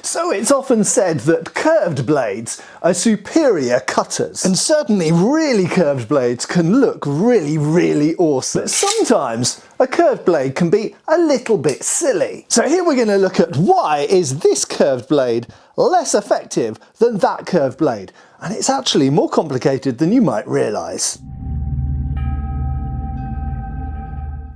So it's often said that curved blades are superior cutters, and certainly really curved blades can look really awesome. But sometimes a curved blade can be a little bit silly. So here we're going to look at why is this curved blade less effective than that curved blade, and it's actually more complicated than you might realise.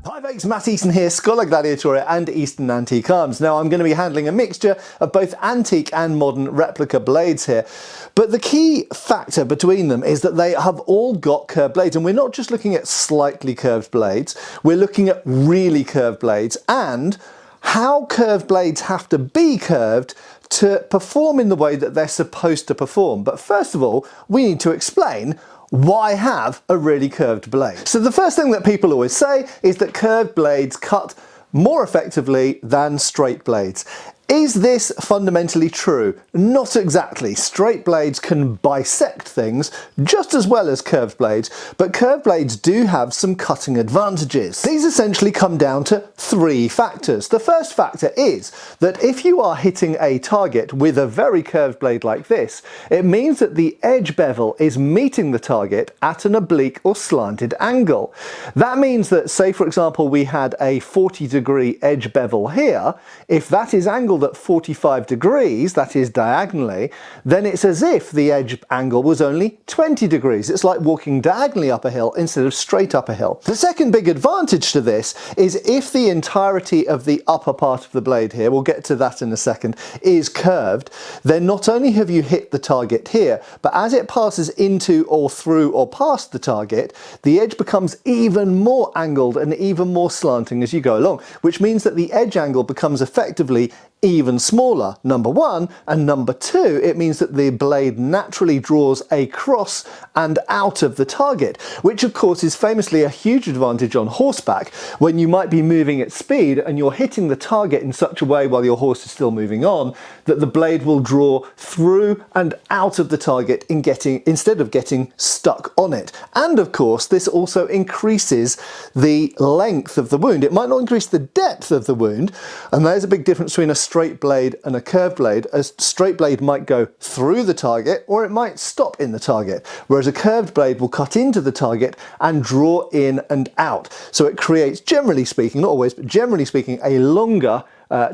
Hi folks, Matt Easton here, Schola Gladiatoria and Easton Antique Arms. Now I'm going to be handling a mixture of both antique and modern replica blades here, but the key factor between them is that they have all got curved blades, and we're not just looking at slightly curved blades, we're looking at really curved blades and how curved blades have to be curved to perform in the way that they're supposed to perform. But first of all, we need to explain why have a really curved blade. So the first thing that people always say is that curved blades cut more effectively than straight blades. Is this fundamentally true? Not exactly. Straight blades can bisect things just as well as curved blades, but curved blades do have some cutting advantages. These essentially come down to three factors. The first factor is that if you are hitting a target with a very curved blade like this, it means that the edge bevel is meeting the target at an oblique or slanted angle. That means that, say for example, we had a 40-degree edge bevel here. If that is angled at 45 degrees, that is diagonally, then it's as if the edge angle was only 20 degrees. It's like walking diagonally up a hill instead of straight up a hill. The second big advantage to this is if the entirety of the upper part of the blade here, we'll get to that in a second, is curved, then not only have you hit the target here, but as it passes into or through or past the target, the edge becomes even more angled and even more slanting as you go along, which means that the edge angle becomes effectively even smaller, number one, and number two, it means that the blade naturally draws across and out of the target, which of course is famously a huge advantage on horseback when you might be moving at speed and you're hitting the target in such a way while your horse is still moving on that the blade will draw through and out of the target instead of getting stuck on it. And of course this also increases the length of the wound. It might not increase the depth of the wound, and there's a big difference between a straight blade and a curved blade. A straight blade might go through the target or it might stop in the target, whereas a curved blade will cut into the target and draw in and out. So it creates, generally speaking, not always, but generally speaking, a longer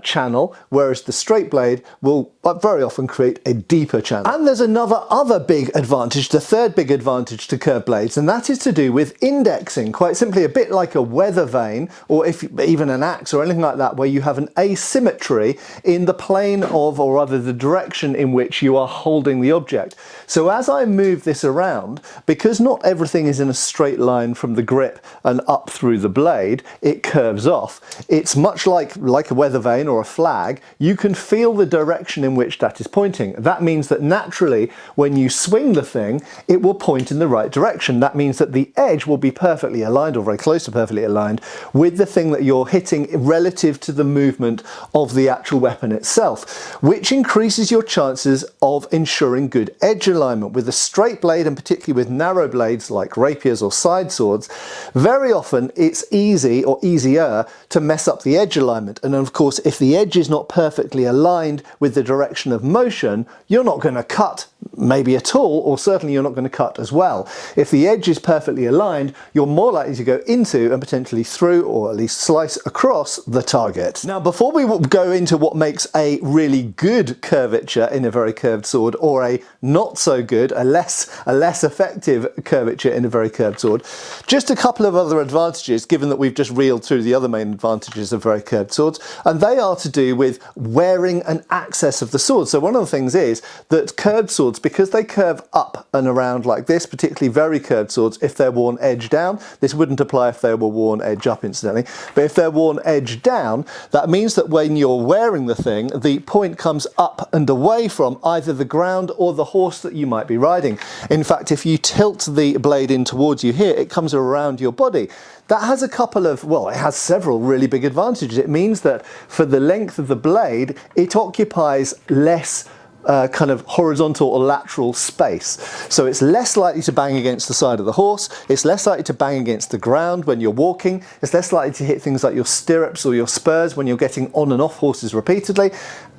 channel, whereas the straight blade will very often create a deeper channel. And there's other big advantage, the third big advantage to curved blades, and that is to do with indexing. Quite simply, a bit like a weather vane, or even an axe or anything like that, where you have an asymmetry in the plane of, or rather the direction in which you are holding the object. So as I move this around, because not everything is in a straight line from the grip and up through the blade, it curves off. It's much like a weather vane or a flag. You can feel the direction in which that is pointing. That means that naturally when you swing the thing, it will point in the right direction. That means that the edge will be perfectly aligned, or very close to perfectly aligned, with the thing that you're hitting relative to the movement of the actual weapon itself, which increases your chances of ensuring good edge alignment. With a straight blade, and particularly with narrow blades like rapiers or side swords, very often it's easy or easier to mess up the edge alignment. And of course, if the edge is not perfectly aligned with the direction of motion, you're not going to cut maybe at all, or certainly you're not going to cut as well. If the edge is perfectly aligned, you're more likely to go into and potentially through, or at least slice across the target. Now, before we go into what makes a really good curvature in a very curved sword, or a not so good, a less effective curvature in a very curved sword, just a couple of other advantages, given that we've just reeled through the other main advantages of very curved swords, and they are to do with wearing and access of the sword. So one of the things is that curved swords, because they curve up and around like this, particularly very curved swords, if they're worn edge down, this wouldn't apply if they were worn edge up incidentally, but if they're worn edge down, that means that when you're wearing the thing, the point comes up and away from either the ground or the horse that you might be riding. In fact, if you tilt the blade in towards you here, it comes around your body. That has a couple of, well, it has several really big advantages. It means that for the length of the blade, it occupies less kind of horizontal or lateral space. So it's less likely to bang against the side of the horse, it's less likely to bang against the ground when you're walking, it's less likely to hit things like your stirrups or your spurs when you're getting on and off horses repeatedly,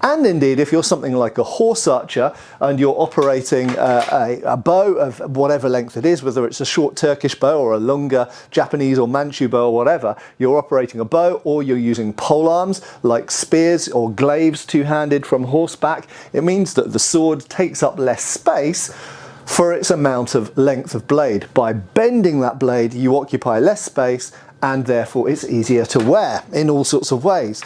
And indeed, if you're something like a horse archer and you're operating a bow of whatever length it is, whether it's a short Turkish bow or a longer Japanese or Manchu bow or whatever, you're operating a bow or you're using pole arms like spears or glaives two-handed from horseback, it means that the sword takes up less space for its amount of length of blade. By bending that blade, you occupy less space and therefore it's easier to wear in all sorts of ways.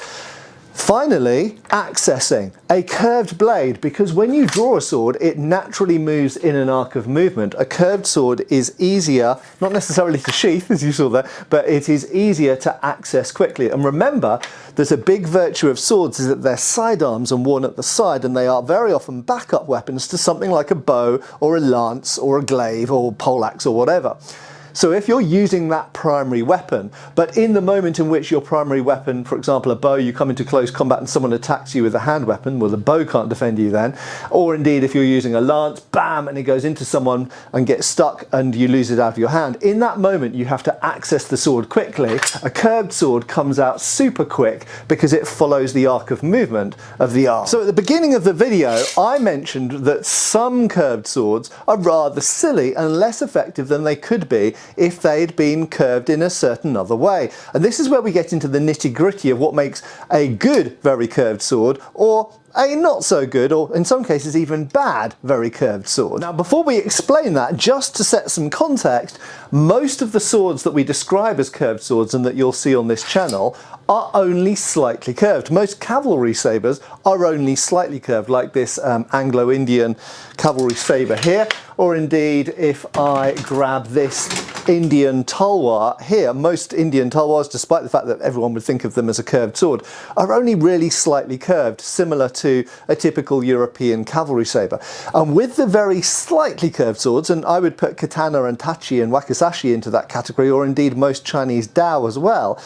Finally, accessing a curved blade, because when you draw a sword, it naturally moves in an arc of movement. A curved sword is easier, not necessarily to sheath, as you saw there, but it is easier to access quickly. And remember that a big virtue of swords is that they're sidearms and worn at the side, and they are very often backup weapons to something like a bow or a lance or a glaive or poleaxe or whatever. So if you're using that primary weapon, but in the moment in which your primary weapon, for example a bow, you come into close combat and someone attacks you with a hand weapon, well the bow can't defend you then, or indeed if you're using a lance, bam, and it goes into someone and gets stuck and you lose it out of your hand, in that moment you have to access the sword quickly. A curved sword comes out super quick because it follows the arc of movement of the arm. So at the beginning of the video I mentioned that some curved swords are rather silly and less effective than they could be if they'd been curved in a certain other way. And this is where we get into the nitty-gritty of what makes a good very curved sword or a not so good, or in some cases even bad, very curved sword. Now before we explain that, just to set some context, most of the swords that we describe as curved swords and that you'll see on this channel are only slightly curved. Most cavalry sabres are only slightly curved, like this Anglo-Indian cavalry sabre here, or indeed if I grab this Indian talwar here, most Indian talwars, despite the fact that everyone would think of them as a curved sword, are only really slightly curved, similar to a typical European cavalry sabre. And with the very slightly curved swords, and I would put katana and tachi and wakizashi into that category, or indeed most Chinese dao as well,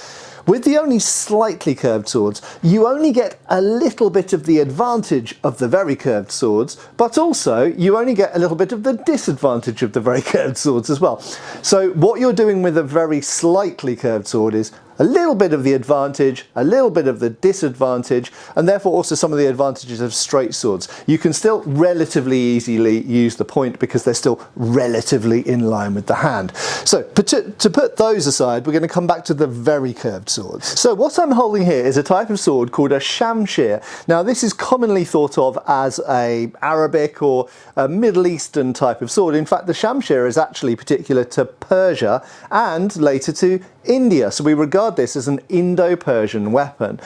with the only slightly curved swords, you only get a little bit of the advantage of the very curved swords, but also you only get a little bit of the disadvantage of the very curved swords as well. So what you're doing with a very slightly curved sword is a little bit of the advantage, a little bit of the disadvantage, and therefore also some of the advantages of straight swords. You can still relatively easily use the point because they're still relatively in line with the hand. So to put those aside, we're going to come back to the very curved swords. So what I'm holding here is a type of sword called a shamshir. Now this is commonly thought of as a Arabic or a Middle Eastern type of sword. In fact, the shamshir is actually particular to Persia and later to India. So we regard this as an Indo-Persian weapon.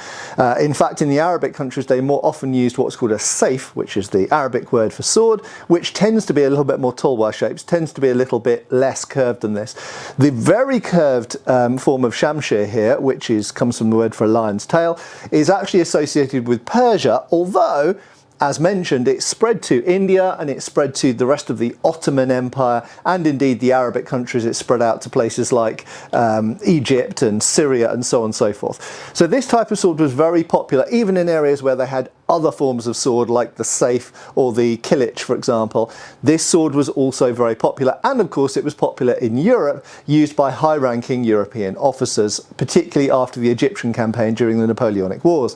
In fact, in the Arabic countries, they more often used what's called a saif, which is the Arabic word for sword, which tends to be a little bit more tulwar shaped, tends to be a little bit less curved than this. The very curved form of shamshir here, which comes from the word for a lion's tail, is actually associated with Persia, although as mentioned, it spread to India and it spread to the rest of the Ottoman Empire, and indeed the Arabic countries. It spread out to places like Egypt and Syria and so on and so forth. So this type of sword was very popular even in areas where they had other forms of sword like the saif or the kilich, for example. This sword was also very popular, and of course it was popular in Europe, used by high-ranking European officers, particularly after the Egyptian campaign during the Napoleonic Wars.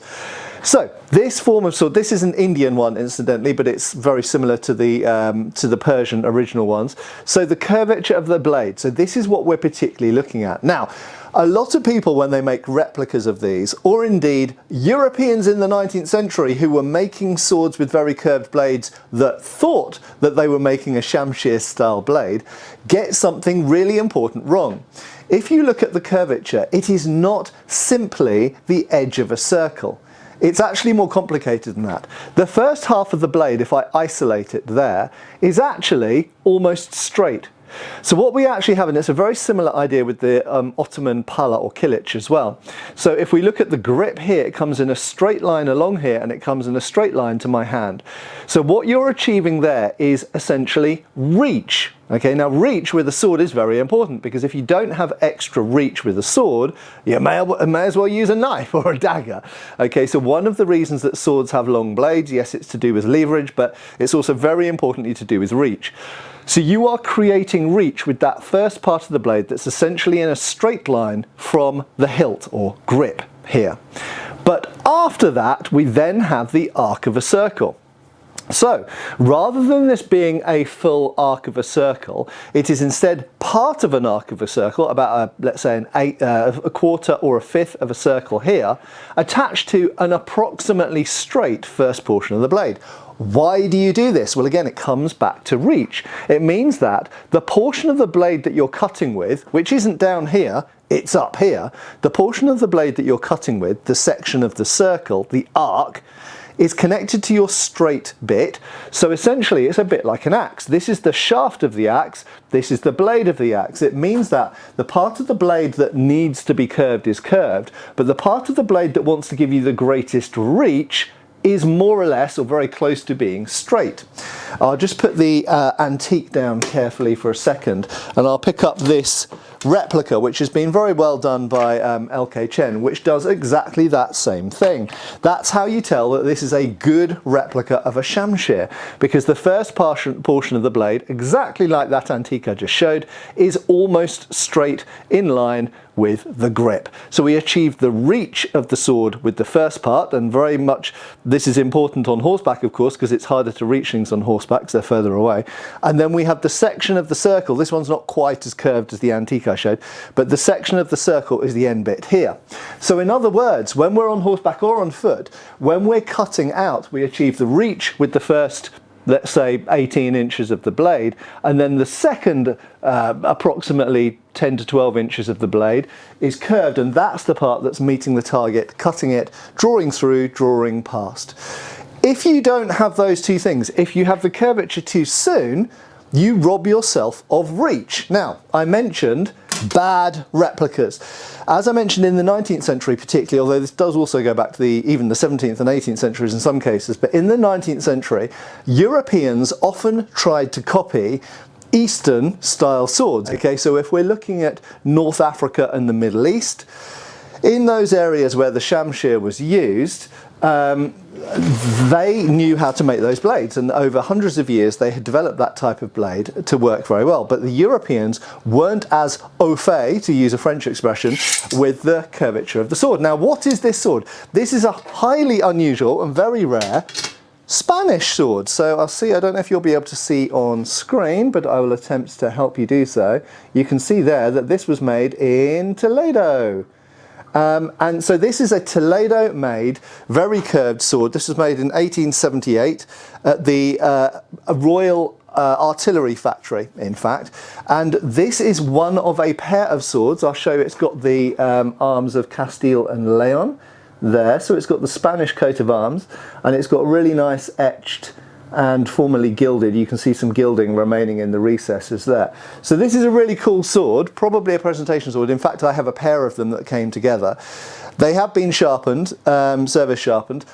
So this form of sword, this is an Indian one incidentally, but it's very similar to the Persian original ones. So the curvature of the blade, so this is what we're particularly looking at. Now, a lot of people when they make replicas of these, or indeed Europeans in the 19th century who were making swords with very curved blades that thought that they were making a shamshir style blade, get something really important wrong. If you look at the curvature, it is not simply the edge of a circle. It's actually more complicated than that. The first half of the blade, if I isolate it there, is actually almost straight. So what we actually have, and it's a very similar idea with the Ottoman pala or kilich as well. So if we look at the grip here, it comes in a straight line along here and it comes in a straight line to my hand. So what you're achieving there is essentially reach. Okay, now reach with a sword is very important, because if you don't have extra reach with a sword, you may as well use a knife or a dagger. Okay, so one of the reasons that swords have long blades, yes, it's to do with leverage, but it's also very importantly to do with reach. So you are creating reach with that first part of the blade that's essentially in a straight line from the hilt or grip here. But after that, we then have the arc of a circle. So, rather than this being a full arc of a circle, it is instead part of an arc of a circle, about let's say a quarter or a fifth of a circle here, attached to an approximately straight first portion of the blade. Why do you do this? Well, again, it comes back to reach. It means that the portion of the blade that you're cutting with, which isn't down here, it's up here, the portion of the blade that you're cutting with, the section of the circle, the arc, is connected to your straight bit. So essentially it's a bit like an axe. This is the shaft of the axe, this is the blade of the axe. It means that the part of the blade that needs to be curved is curved, but the part of the blade that wants to give you the greatest reach is more or less or very close to being straight. I'll just put the antique down carefully for a second, and I'll pick up this replica, which has been very well done by LK Chen, which does exactly that same thing. That's how you tell that this is a good replica of a shamshir, because the first portion of the blade, exactly like that antique I just showed, is almost straight in line with the grip. So we achieve the reach of the sword with the first part, and very much this is important on horseback, of course, because it's harder to reach things on horseback because they're further away. And then we have the section of the circle. This one's not quite as curved as the antique I showed, but the section of the circle is the end bit here. So in other words, when we're on horseback or on foot, when we're cutting out, we achieve the reach with the first, let's say, 18 inches of the blade, and then the second approximately 10 to 12 inches of the blade is curved, and that's the part that's meeting the target, cutting it, drawing through, drawing past. If you don't have those two things, if you have the curvature too soon, you rob yourself of reach. Now, I mentioned bad replicas. As I mentioned, in the 19th century particularly, although this does also go back to even the 17th and 18th centuries in some cases, but in the 19th century, Europeans often tried to copy Eastern style swords. Okay, so if we're looking at North Africa and the Middle East, in those areas where the shamshir was used, they knew how to make those blades, and over hundreds of years they had developed that type of blade to work very well. But the Europeans weren't as au fait, to use a French expression, with the curvature of the sword. Now, what is this sword? This is a highly unusual and very rare Spanish sword. So I don't know if you'll be able to see on screen, but I will attempt to help you do so. You can see there that this was made in Toledo. And so this is a Toledo-made, very curved sword. This was made in 1878 at the Royal Artillery Factory, in fact. And this is one of a pair of swords. I'll show you, it's got the arms of Castile and Leon there. So it's got the Spanish coat of arms, and it's got really nice etched and formerly gilded. You can see some gilding remaining in the recesses there. So this is a really cool sword, probably a presentation sword. In fact, I have a pair of them that came together. They have been sharpened, service sharpened.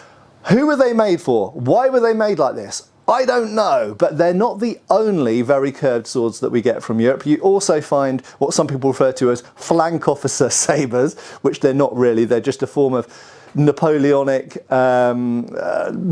Who were they made for? Why were they made like this? I don't know, but they're not the only very curved swords that we get from Europe. You also find what some people refer to as flank officer sabres, which they're not really. They're just a form of Napoleonic,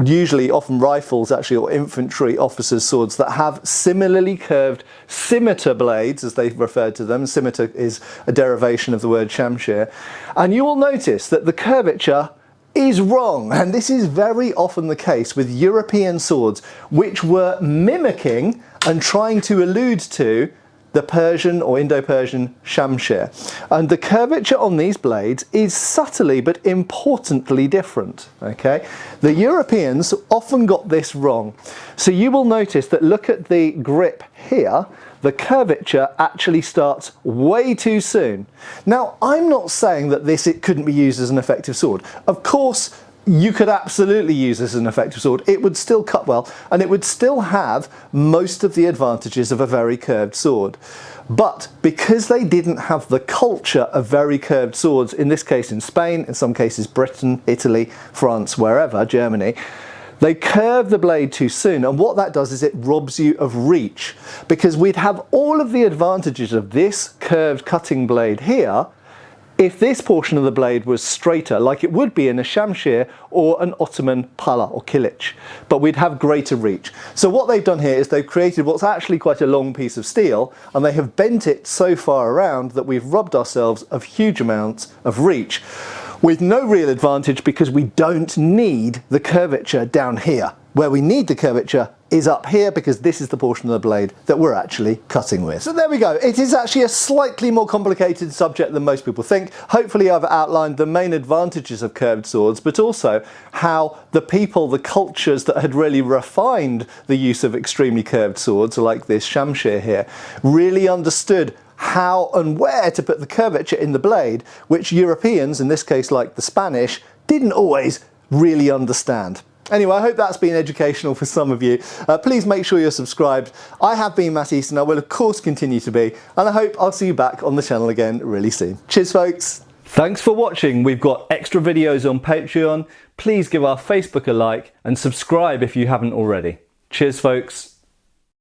usually often rifles actually, or infantry officers' swords that have similarly curved scimitar blades, as they've referred to them. Scimitar is a derivation of the word shamshir. And you will notice that the curvature is wrong, and this is very often the case with European swords which were mimicking and trying to allude to the Persian or Indo-Persian shamshir. And the curvature on these blades is subtly but importantly different. Okay, the Europeans often got this wrong. So you will notice that, look at the grip here, the curvature actually starts way too soon. Now, I'm not saying that it couldn't be used as an effective sword. Of course, you could absolutely use this as an effective sword. It would still cut well, and it would still have most of the advantages of a very curved sword. But because they didn't have the culture of very curved swords, in this case in Spain, in some cases Britain, Italy, France, wherever, Germany, they curve the blade too soon, and what that does is it robs you of reach, because we'd have all of the advantages of this curved cutting blade here if this portion of the blade was straighter, like it would be in a shamshir or an Ottoman pala or kilich, but we'd have greater reach. So what they've done here is they've created what's actually quite a long piece of steel, and they have bent it so far around that we've robbed ourselves of huge amounts of reach. with no real advantage because we don't need the curvature down here. Where we need the curvature is up here because this is the portion of the blade that we're actually cutting with. So there we go. It is actually a slightly more complicated subject than most people think. Hopefully I've outlined the main advantages of curved swords, but also how the people, the cultures that had really refined the use of extremely curved swords, like this shamshir here, really understood how and where to put the curvature in the blade, which Europeans, in this case like the Spanish, didn't always really understand. Anyway, I hope that's been educational for some of you. Please make sure you're subscribed. I have been Matt Easton, I will of course continue to be, and I hope I'll see you back on the channel again really soon. Cheers folks! Thanks for watching. We've got extra videos on Patreon. Please give our Facebook a like and subscribe if you haven't already. Cheers folks!